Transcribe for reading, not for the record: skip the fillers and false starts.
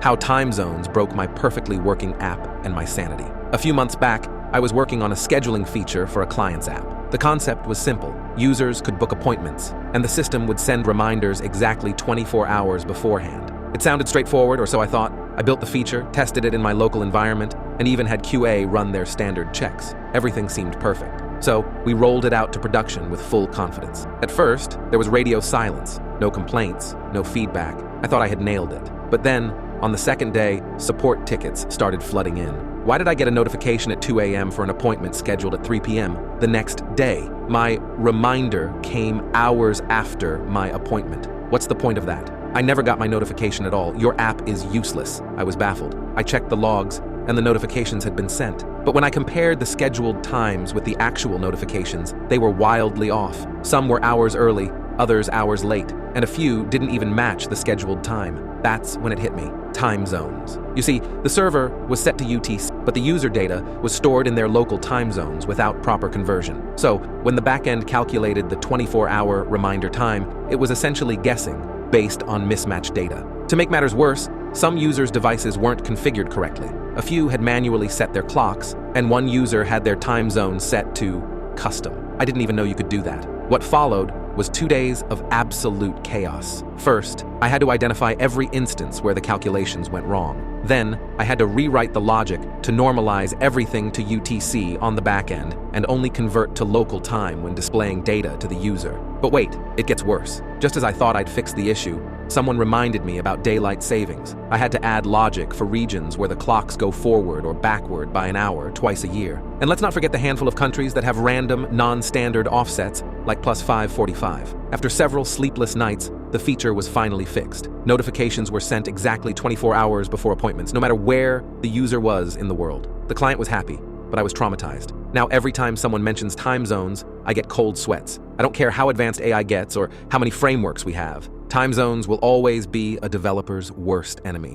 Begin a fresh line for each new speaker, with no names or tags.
how time zones broke my perfectly working app and my sanity. A few months back, I was working on a scheduling feature for a client's app. The concept was simple. Users could book appointments, and the system would send reminders exactly 24 hours beforehand. It sounded straightforward, or so I thought. I built the feature, tested it in my local environment, and even had QA run their standard checks. Everything seemed perfect. So we rolled it out to production with full confidence. At first, there was radio silence, no complaints, no feedback. I thought I had nailed it. But then, on the second day, support tickets started flooding in. Why did I get a notification at 2 a.m. for an appointment scheduled at 3 p.m. the next day? My reminder came hours after my appointment. What's the point of that? I never got my notification at all. Your app is useless. I was baffled. I checked the logs, and the notifications had been sent. But when I compared the scheduled times with the actual notifications, they were wildly off. Some were hours early, others hours late, and a few didn't even match the scheduled time. That's when it hit me. Time zones. You see, the server was set to UTC, but the user data was stored in their local time zones without proper conversion. So, when the backend calculated the 24-hour reminder time, it was essentially guessing based on mismatched data. To make matters worse, some users' devices weren't configured correctly. A few had manually set their clocks, and one user had their time zone set to custom. I didn't even know you could do that. What followed was 2 days of absolute chaos. First, I had to identify every instance where the calculations went wrong. Then, I had to rewrite the logic to normalize everything to UTC on the back end and only convert to local time when displaying data to the user. But wait, it gets worse. Just as I thought I'd fixed the issue, someone reminded me about daylight savings. I had to add logic for regions where the clocks go forward or backward by an hour twice a year. And let's not forget the handful of countries that have random, non-standard offsets, like +545. After several sleepless nights, the feature was finally fixed. Notifications were sent exactly 24 hours before appointments, no matter where the user was in the world. The client was happy, but I was traumatized. Now every time someone mentions time zones, I get cold sweats. I don't care how advanced AI gets or how many frameworks we have. Time zones will always be a developer's worst enemy.